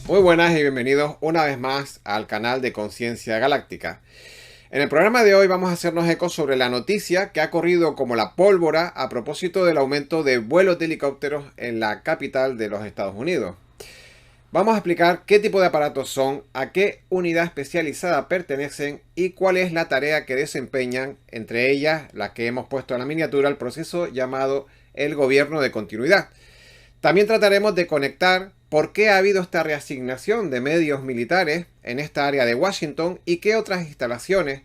Muy buenas y bienvenidos una vez más al canal de Conciencia Galáctica. En el programa de hoy vamos a hacernos eco sobre la noticia que ha corrido como la pólvora a propósito del aumento de vuelos de helicópteros en la capital de los Estados Unidos. Vamos a explicar qué tipo de aparatos son, a qué unidad especializada pertenecen y cuál es la tarea que desempeñan, entre ellas las que hemos puesto en la miniatura, el proceso llamado el gobierno de continuidad. También trataremos de conectar por qué ha habido esta reasignación de medios militares en esta área de Washington y qué otras instalaciones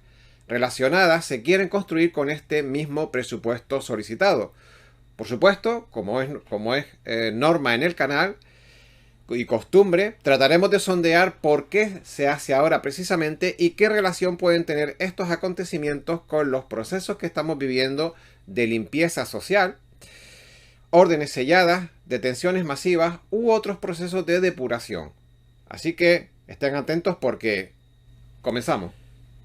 relacionadas se quieren construir con este mismo presupuesto solicitado. Por supuesto, como es norma en el canal y costumbre, trataremos de sondear por qué se hace ahora precisamente y qué relación pueden tener estos acontecimientos con los procesos que estamos viviendo de limpieza social, órdenes selladas, detenciones masivas u otros procesos de depuración. Así que estén atentos porque comenzamos.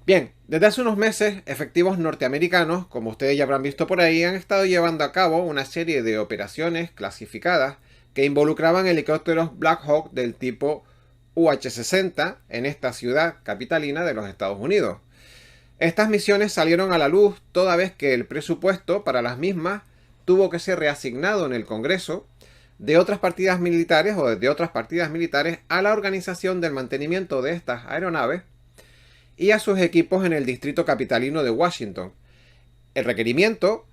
Bien, desde hace unos meses, efectivos norteamericanos, como ustedes ya habrán visto por ahí, han estado llevando a cabo una serie de operaciones clasificadas que involucraban helicópteros Black Hawk del tipo UH-60 en esta ciudad capitalina de los Estados Unidos. Estas misiones salieron a la luz toda vez que el presupuesto para las mismas tuvo que ser reasignado en el Congreso de otras partidas militares o de otras partidas militares a la organización del mantenimiento de estas aeronaves y a sus equipos en el distrito capitalino de Washington. El requerimiento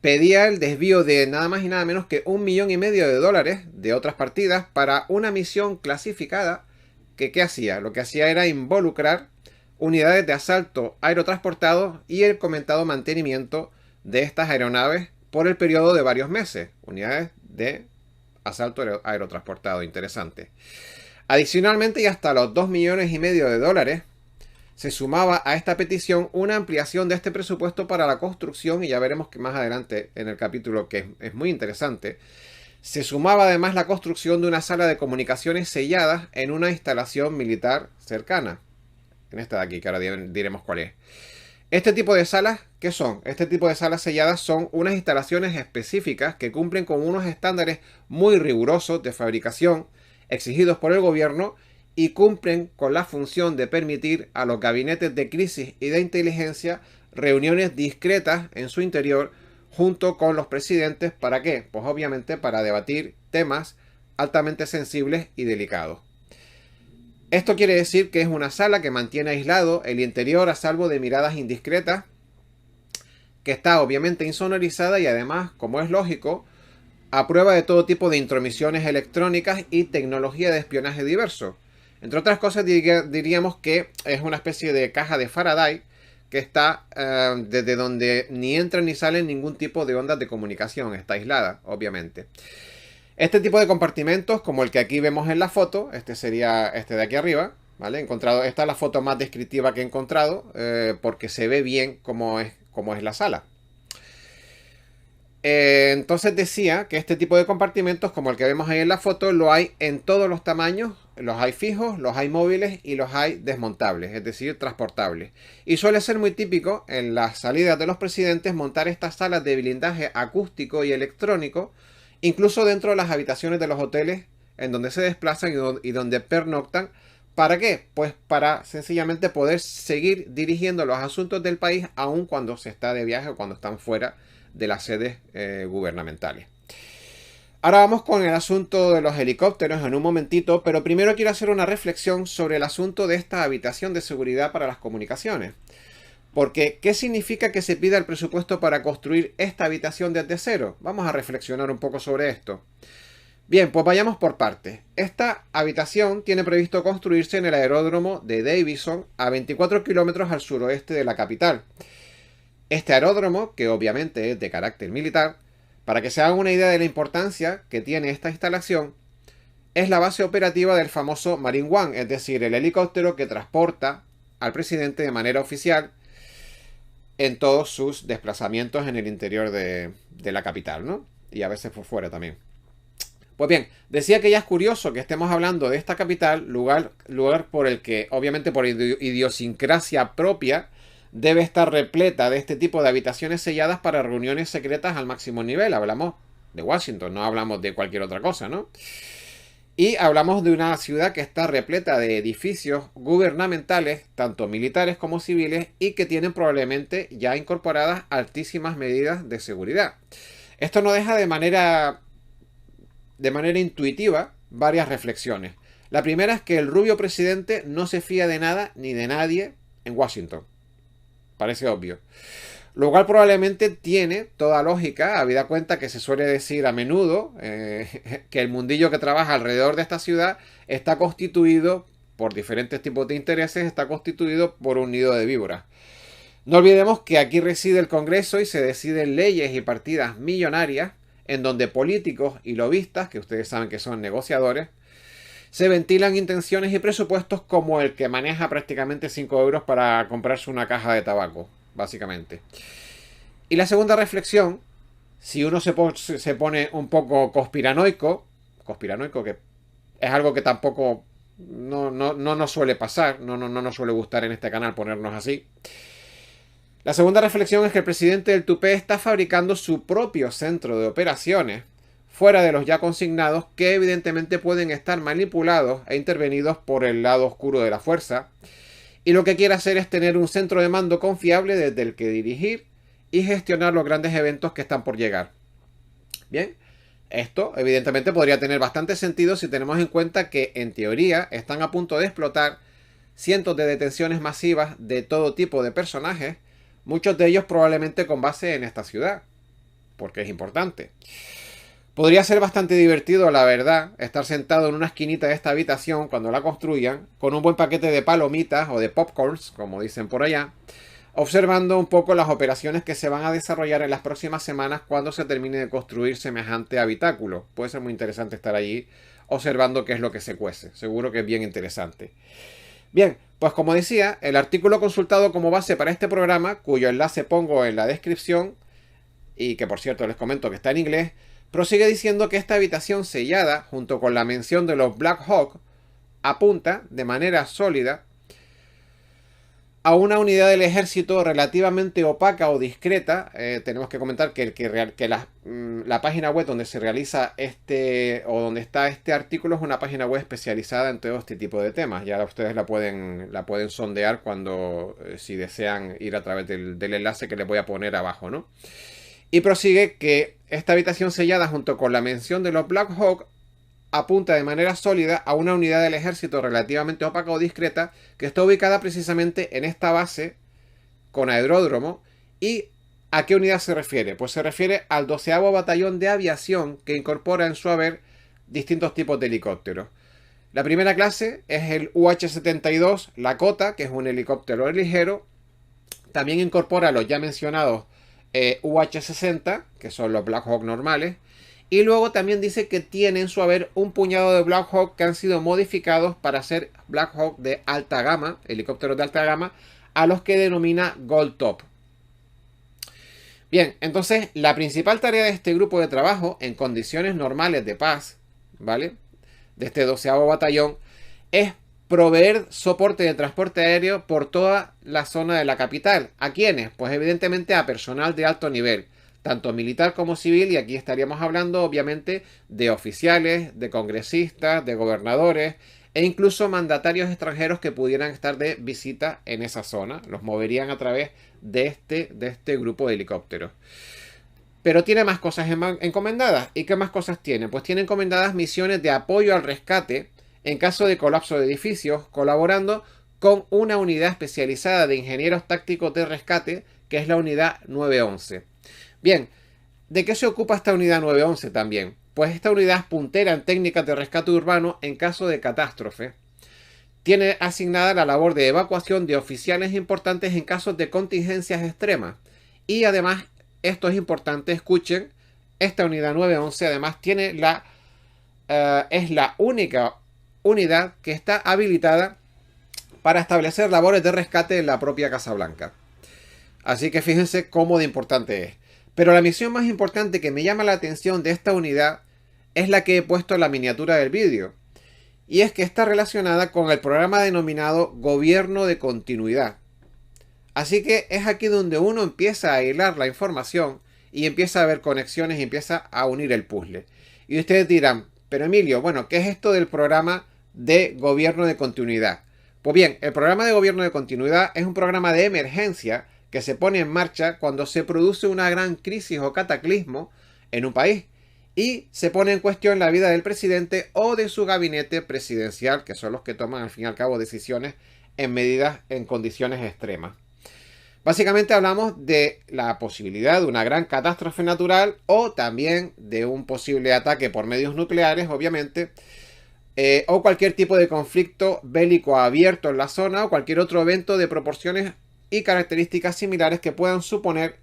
pedía el desvío de nada más y nada menos que $1,5 millones de otras partidas para una misión clasificada que ¿qué hacía? Lo que hacía era involucrar unidades de asalto aerotransportados y el comentado mantenimiento de estas aeronaves por el periodo de varios meses. Unidades de asalto aerotransportado, interesante. Adicionalmente, y hasta los $2,5 millones, se sumaba a esta petición una ampliación de este presupuesto para la construcción, y ya veremos que más adelante en el capítulo, que es muy interesante, se sumaba además la construcción de una sala de comunicaciones selladas en una instalación militar cercana. En esta de aquí, que ahora diremos cuál es. Este tipo de salas, ¿qué son? Este tipo de salas selladas son unas instalaciones específicas que cumplen con unos estándares muy rigurosos de fabricación exigidos por el gobierno y cumplen con la función de permitir a los gabinetes de crisis y de inteligencia reuniones discretas en su interior junto con los presidentes. ¿Para qué? Pues obviamente para debatir temas altamente sensibles y delicados. Esto quiere decir que es una sala que mantiene aislado el interior a salvo de miradas indiscretas, que está obviamente insonorizada y además, como es lógico, a prueba de todo tipo de intromisiones electrónicas y tecnología de espionaje diverso. Entre otras cosas, diríamos que es una especie de caja de Faraday que está desde donde ni entra ni sale ningún tipo de ondas de comunicación, está aislada, obviamente. Este tipo de compartimentos, como el que aquí vemos en la foto, este sería este de aquí arriba, ¿vale? Esta es la foto más descriptiva que he encontrado, porque se ve bien cómo es la sala. Entonces decía que este tipo de compartimentos, como el que vemos ahí en la foto, lo hay en todos los tamaños. Los hay fijos, los hay móviles y los hay desmontables, es decir, transportables. Y suele ser muy típico en las salidas de los presidentes montar estas salas de blindaje acústico y electrónico, incluso dentro de las habitaciones de los hoteles en donde se desplazan y donde pernoctan. ¿Para qué? Pues para sencillamente poder seguir dirigiendo los asuntos del país aun cuando se está de viaje o cuando están fuera de las sedes gubernamentales. Ahora vamos con el asunto de los helicópteros en un momentito, pero primero quiero hacer una reflexión sobre el asunto de esta habitación de seguridad para las comunicaciones. Porque, ¿qué significa que se pida el presupuesto para construir esta habitación desde cero? Vamos a reflexionar un poco sobre esto. Bien, pues vayamos por partes. Esta habitación tiene previsto construirse en el aeródromo de Davison, a 24 kilómetros al suroeste de la capital. Este aeródromo, que obviamente es de carácter militar, para que se hagan una idea de la importancia que tiene esta instalación, es la base operativa del famoso Marine One, es decir, el helicóptero que transporta al presidente de manera oficial en todos sus desplazamientos en el interior de la capital, ¿no? Y a veces por fuera también. Pues bien, decía que ya es curioso que estemos hablando de esta capital, lugar por el que, obviamente por idiosincrasia propia, debe estar repleta de este tipo de habitaciones selladas para reuniones secretas al máximo nivel. Hablamos de Washington, no hablamos de cualquier otra cosa, ¿no? Y hablamos de una ciudad que está repleta de edificios gubernamentales, tanto militares como civiles, y que tienen probablemente ya incorporadas altísimas medidas de seguridad. Esto no deja de manera intuitiva varias reflexiones. La primera es que el rubio presidente no se fía de nada ni de nadie en Washington. Parece obvio. Lo cual probablemente tiene toda lógica, habida cuenta que se suele decir a menudo que el mundillo que trabaja alrededor de esta ciudad está constituido por diferentes tipos de intereses, está constituido por un nido de víboras. No olvidemos que aquí reside el Congreso y se deciden leyes y partidas millonarias en donde políticos y lobistas, que ustedes saben que son negociadores, se ventilan intenciones y presupuestos como el que maneja prácticamente 5 euros para comprarse una caja de tabaco, básicamente. Y la segunda reflexión, si uno se pone un poco conspiranoico que es algo que tampoco no nos suele pasar, no nos suele gustar en este canal ponernos así. La segunda reflexión es que el presidente del Tupé está fabricando su propio centro de operaciones fuera de los ya consignados, que evidentemente pueden estar manipulados e intervenidos por el lado oscuro de la fuerza, y lo que quiere hacer es tener un centro de mando confiable desde el que dirigir y gestionar los grandes eventos que están por llegar. Bien, esto evidentemente podría tener bastante sentido si tenemos en cuenta que en teoría están a punto de explotar cientos de detenciones masivas de todo tipo de personajes, muchos de ellos probablemente con base en esta ciudad, porque es importante. Podría ser bastante divertido, la verdad, estar sentado en una esquinita de esta habitación cuando la construyan, con un buen paquete de palomitas o de popcorns, como dicen por allá, observando un poco las operaciones que se van a desarrollar en las próximas semanas cuando se termine de construir semejante habitáculo. Puede ser muy interesante estar allí observando qué es lo que se cuece. Seguro que es bien interesante. Bien, pues como decía, el artículo consultado como base para este programa, cuyo enlace pongo en la descripción, y que por cierto les comento que está en inglés, prosigue diciendo que esta habitación sellada, junto con la mención de los Black Hawk, apunta de manera sólida a una unidad del ejército relativamente opaca o discreta. Tenemos que comentar que la página web donde se realiza o donde está este artículo es una página web especializada en todo este tipo de temas. Ya ustedes la pueden sondear cuando, si desean ir a través del enlace que les voy a poner abajo, ¿no? Y prosigue que esta habitación sellada junto con la mención de los Black Hawk apunta de manera sólida a una unidad del ejército relativamente opaca o discreta que está ubicada precisamente en esta base con aeródromo. ¿Y a qué unidad se refiere? Pues se refiere al 12º Batallón de Aviación, que incorpora en su haber distintos tipos de helicópteros. La primera clase es el UH-72 Lakota, que es un helicóptero ligero. También incorpora los ya mencionados UH-60, que son los Black Hawk normales. Y luego también dice que tiene en su haber un puñado de Black Hawk que han sido modificados para ser Black Hawk de alta gama, helicópteros de alta gama, a los que denomina Gold Top. Bien, entonces la principal tarea de este grupo de trabajo en condiciones normales de paz, ¿vale?, de este 12º batallón, es proveer soporte de transporte aéreo por toda la zona de la capital. ¿A quiénes? Pues evidentemente a personal de alto nivel, tanto militar como civil, y aquí estaríamos hablando obviamente de oficiales, de congresistas, de gobernadores e incluso mandatarios extranjeros que pudieran estar de visita en esa zona. Los moverían a través de este grupo de helicópteros. Pero tiene más cosas encomendadas. ¿Y qué más cosas tiene? Pues tiene encomendadas misiones de apoyo al rescate en caso de colapso de edificios, colaborando con una unidad especializada de ingenieros tácticos de rescate, que es la unidad 911. Bien, ¿de qué se ocupa esta unidad 911 también? Pues esta unidad es puntera en técnicas de rescate urbano en caso de catástrofe. Tiene asignada la labor de evacuación de oficiales importantes en casos de contingencias extremas. Y además, esto es importante, escuchen, esta unidad 911 además tiene es la única unidad que está habilitada para establecer labores de rescate en la propia Casa Blanca. Así que fíjense cómo de importante es. Pero la misión más importante que me llama la atención de esta unidad es la que he puesto en la miniatura del vídeo. Y es que está relacionada con el programa denominado Gobierno de Continuidad. Así que es aquí donde uno empieza a hilar la información y empieza a ver conexiones y empieza a unir el puzzle. Y ustedes dirán, Pero Emilio, bueno, ¿qué es esto del programa de gobierno de continuidad? Pues bien, el programa de gobierno de continuidad es un programa de emergencia que se pone en marcha cuando se produce una gran crisis o cataclismo en un país y se pone en cuestión la vida del presidente o de su gabinete presidencial, que son los que toman al fin y al cabo decisiones en condiciones extremas. Básicamente hablamos de la posibilidad de una gran catástrofe natural o también de un posible ataque por medios nucleares, obviamente, o cualquier tipo de conflicto bélico abierto en la zona o cualquier otro evento de proporciones y características similares que puedan suponer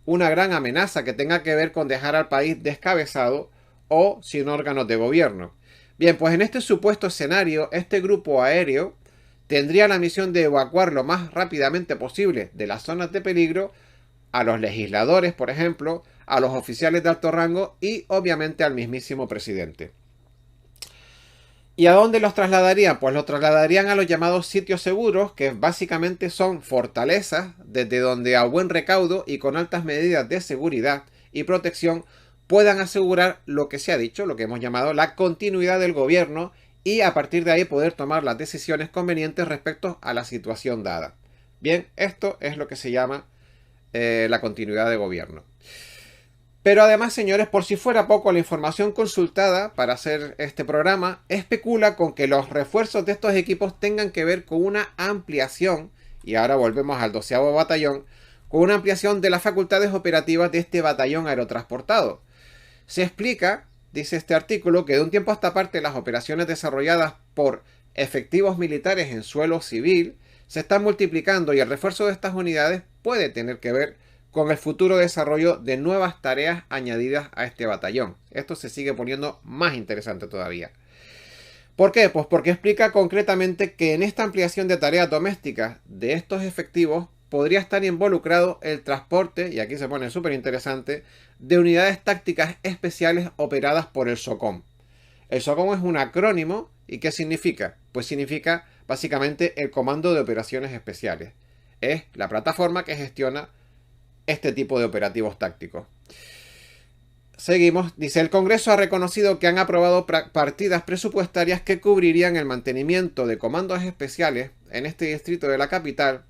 una gran amenaza que tenga que ver con dejar al país descabezado o sin órganos de gobierno. Bien, pues en este supuesto escenario, este grupo aéreo tendría la misión de evacuar lo más rápidamente posible de las zonas de peligro a los legisladores, por ejemplo, a los oficiales de alto rango y obviamente al mismísimo presidente. ¿Y a dónde los trasladarían? Pues los trasladarían a los llamados sitios seguros, que básicamente son fortalezas desde donde a buen recaudo y con altas medidas de seguridad y protección puedan asegurar lo que se ha dicho, lo que hemos llamado la continuidad del gobierno y a partir de ahí poder tomar las decisiones convenientes respecto a la situación dada. Bien, esto es lo que se llama la continuidad de gobierno. Pero además, señores, por si fuera poco, la información consultada para hacer este programa especula con que los refuerzos de estos equipos tengan que ver con una ampliación, y ahora volvemos al 12º batallón, con una ampliación de las facultades operativas de este batallón aerotransportado. Se explica, dice este artículo, que de un tiempo a esta parte las operaciones desarrolladas por efectivos militares en suelo civil se están multiplicando y el refuerzo de estas unidades puede tener que ver con el futuro desarrollo de nuevas tareas añadidas a este batallón. Esto se sigue poniendo más interesante todavía. ¿Por qué? Pues porque explica concretamente que en esta ampliación de tareas domésticas de estos efectivos podría estar involucrado el transporte, y aquí se pone súper interesante, de unidades tácticas especiales operadas por el SOCOM. El SOCOM es un acrónimo, ¿y qué significa? Pues significa básicamente el Comando de Operaciones Especiales. Es la plataforma que gestiona este tipo de operativos tácticos. Seguimos, dice, el Congreso ha reconocido que han aprobado partidas presupuestarias que cubrirían el mantenimiento de comandos especiales en este distrito de la capital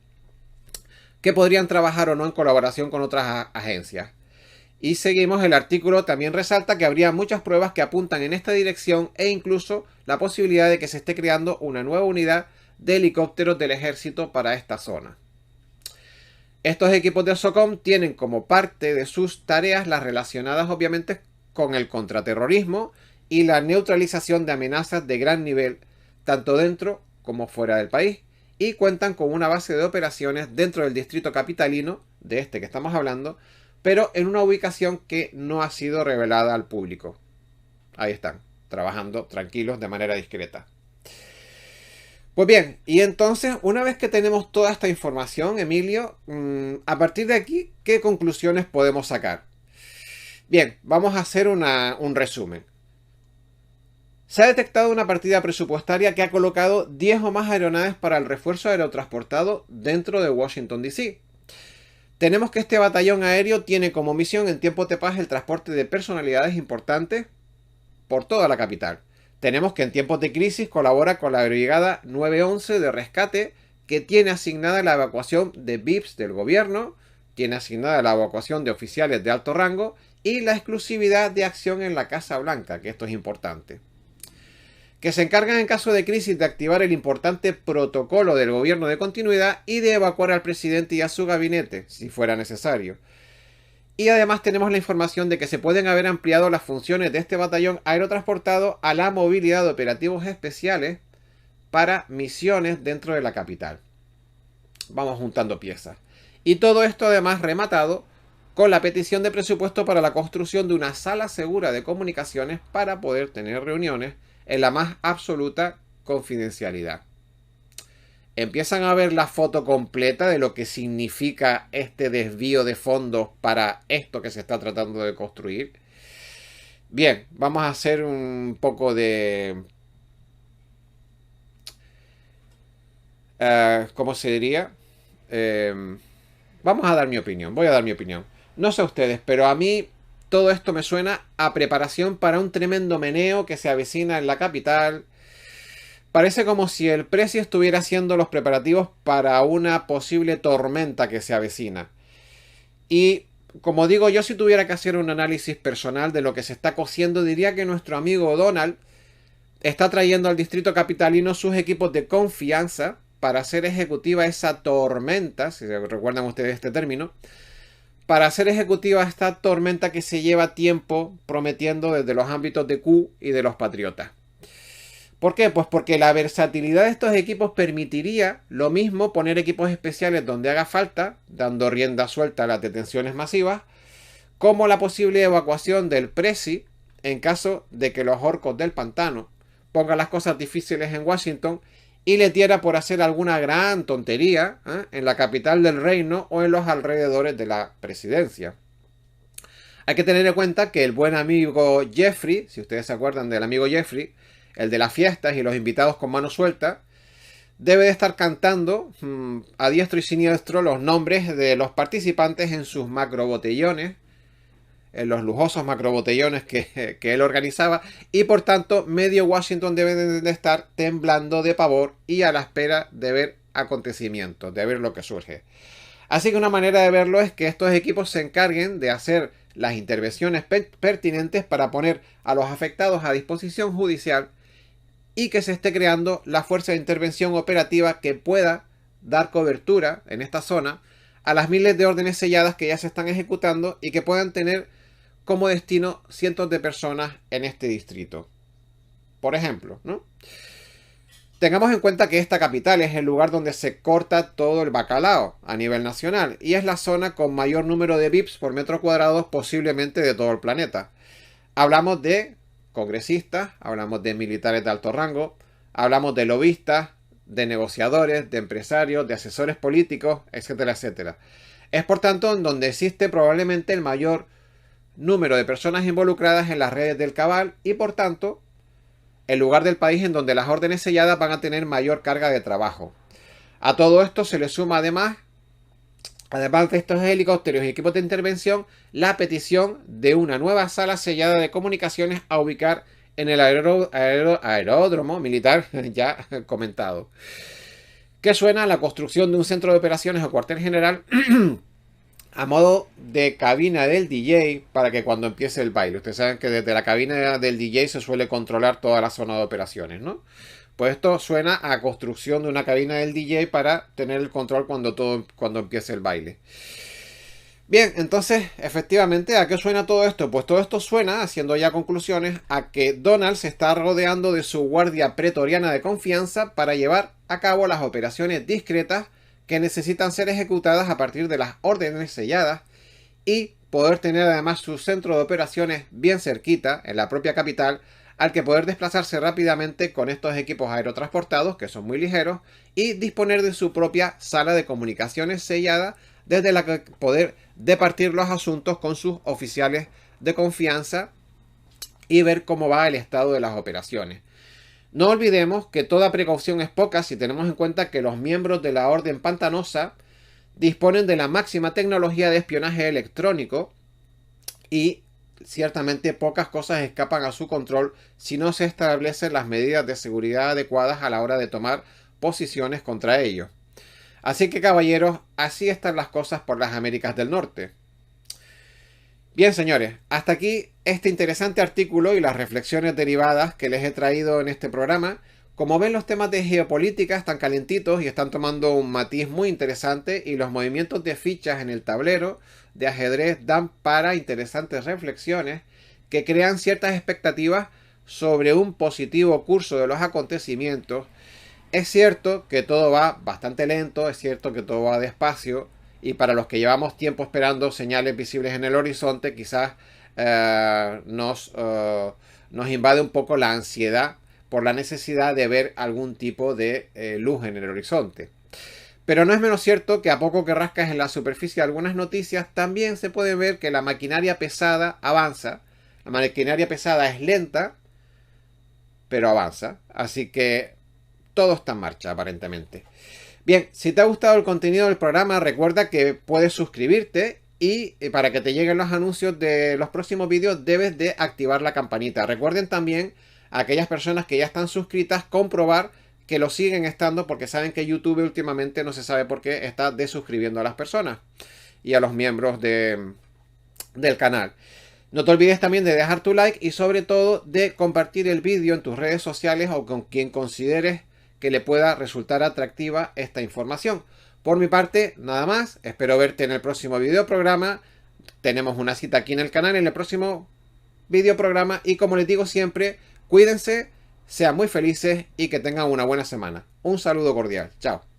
que podrían trabajar o no en colaboración con otras agencias. Y seguimos, el artículo también resalta que habría muchas pruebas que apuntan en esta dirección e incluso la posibilidad de que se esté creando una nueva unidad de helicópteros del ejército para esta zona. Estos equipos de SOCOM tienen como parte de sus tareas las relacionadas obviamente con el contraterrorismo y la neutralización de amenazas de gran nivel, tanto dentro como fuera del país, y cuentan con una base de operaciones dentro del distrito capitalino, de este que estamos hablando, pero en una ubicación que no ha sido revelada al público. Ahí están, trabajando tranquilos de manera discreta. Pues bien, y entonces, una vez que tenemos toda esta información, Emilio, a partir de aquí, ¿qué conclusiones podemos sacar? Bien, vamos a hacer un resumen. Se ha detectado una partida presupuestaria que ha colocado 10 o más aeronaves para el refuerzo aerotransportado dentro de Washington, D.C. Tenemos que este batallón aéreo tiene como misión en tiempos de paz el transporte de personalidades importantes por toda la capital. Tenemos que en tiempos de crisis colabora con la Brigada 911 de rescate, que tiene asignada la evacuación de VIPs del gobierno, tiene asignada la evacuación de oficiales de alto rango y la exclusividad de acción en la Casa Blanca, que esto es importante. Que se encargan en caso de crisis de activar el importante protocolo del gobierno de continuidad y de evacuar al presidente y a su gabinete, si fuera necesario. Y además tenemos la información de que se pueden haber ampliado las funciones de este batallón aerotransportado a la movilidad de operativos especiales para misiones dentro de la capital. Vamos juntando piezas. Y todo esto además rematado con la petición de presupuesto para la construcción de una sala segura de comunicaciones para poder tener reuniones en la más absoluta confidencialidad. Empiezan a ver la foto completa de lo que significa este desvío de fondos para esto que se está tratando de construir. Bien, vamos a hacer un poco de... ¿cómo se diría? Vamos a dar mi opinión, voy a dar mi opinión. No sé ustedes, pero a mí todo esto me suena a preparación para un tremendo meneo que se avecina en la capital. Parece como si el Presi estuviera haciendo los preparativos para una posible tormenta que se avecina. Y como digo, yo si tuviera que hacer un análisis personal de lo que se está cociendo, diría que nuestro amigo Donald está trayendo al distrito capitalino sus equipos de confianza para hacer ejecutiva esa tormenta, si recuerdan ustedes este término, para hacer ejecutiva esta tormenta que se lleva tiempo prometiendo desde los ámbitos de Q y de los patriotas. ¿Por qué? Pues porque la versatilidad de estos equipos permitiría lo mismo poner equipos especiales donde haga falta, dando rienda suelta a las detenciones masivas, como la posible evacuación del Presi en caso de que los orcos del pantano pongan las cosas difíciles en Washington y le diera por hacer alguna gran tontería en la capital del reino o en los alrededores de la presidencia. Hay que tener en cuenta que el buen amigo Jeffrey, si ustedes se acuerdan del amigo Jeffrey, el de las fiestas y los invitados con mano suelta, debe de estar cantando a diestro y siniestro los nombres de los participantes en sus macrobotellones, en los lujosos macrobotellones que él organizaba, y por tanto medio Washington debe de estar temblando de pavor y a la espera de ver acontecimientos, de ver lo que surge. Así que una manera de verlo es que estos equipos se encarguen de hacer las intervenciones pertinentes para poner a los afectados a disposición judicial y que se esté creando la fuerza de intervención operativa que pueda dar cobertura en esta zona a las miles de órdenes selladas que ya se están ejecutando y que puedan tener como destino cientos de personas en este distrito. Por ejemplo, ¿no? Tengamos en cuenta que esta capital es el lugar donde se corta todo el bacalao a nivel nacional y es la zona con mayor número de VIPs por metro cuadrado posiblemente de todo el planeta. Hablamos de congresistas, hablamos de militares de alto rango, hablamos de lobistas, de negociadores, de empresarios, de asesores políticos, etcétera, etcétera. Es por tanto en donde existe probablemente el mayor número de personas involucradas en las redes del cabal y por tanto el lugar del país en donde las órdenes selladas van a tener mayor carga de trabajo. A todo esto se le suma además de estos helicópteros y equipos de intervención, la petición de una nueva sala sellada de comunicaciones a ubicar en el aeródromo militar ya comentado. Que suena a la construcción de un centro de operaciones o cuartel general a modo de cabina del DJ para que cuando empiece el baile. Ustedes saben que desde la cabina del DJ se suele controlar toda la zona de operaciones, ¿no? Pues esto suena a construcción de una cabina del DJ para tener el control cuando empiece el baile. Bien, entonces, efectivamente, ¿a qué suena todo esto? Pues todo esto suena, haciendo ya conclusiones, a que Donald se está rodeando de su guardia pretoriana de confianza para llevar a cabo las operaciones discretas que necesitan ser ejecutadas a partir de las órdenes selladas y poder tener además su centro de operaciones bien cerquita, en la propia capital, al que poder desplazarse rápidamente con estos equipos aerotransportados, que son muy ligeros, y disponer de su propia sala de comunicaciones sellada, desde la que poder departir los asuntos con sus oficiales de confianza y ver cómo va el estado de las operaciones. No olvidemos que toda precaución es poca si tenemos en cuenta que los miembros de la Orden Pantanosa disponen de la máxima tecnología de espionaje electrónico y ciertamente pocas cosas escapan a su control si no se establecen las medidas de seguridad adecuadas a la hora de tomar posiciones contra ellos. Así que, caballeros, así están las cosas por las Américas del Norte. Bien, señores, hasta aquí este interesante artículo y las reflexiones derivadas que les he traído en este programa. Como ven, los temas de geopolítica están calentitos y están tomando un matiz muy interesante y los movimientos de fichas en el tablero de ajedrez dan para interesantes reflexiones que crean ciertas expectativas sobre un positivo curso de los acontecimientos. Es cierto que todo va bastante lento, es cierto que todo va despacio y para los que llevamos tiempo esperando señales visibles en el horizonte quizás nos invade un poco la ansiedad por la necesidad de ver algún tipo de luz en el horizonte. Pero no es menos cierto que a poco que rascas en la superficie de algunas noticias, también se puede ver que la maquinaria pesada avanza. La maquinaria pesada es lenta, pero avanza. Así que todo está en marcha, aparentemente. Bien, si te ha gustado el contenido del programa, recuerda que puedes suscribirte Y para que te lleguen los anuncios de los próximos vídeos debes de activar la campanita. Recuerden también a aquellas personas que ya están suscritas comprobar que lo siguen estando, porque saben que YouTube últimamente no se sabe por qué está desuscribiendo a las personas y a los miembros del canal. No te olvides también de dejar tu like y sobre todo de compartir el vídeo en tus redes sociales o con quien consideres que le pueda resultar atractiva esta información. Por mi parte, nada más. Espero verte en el próximo video programa. Tenemos una cita aquí en el canal en el próximo video programa. Y como les digo siempre, cuídense, sean muy felices y que tengan una buena semana. Un saludo cordial. Chao.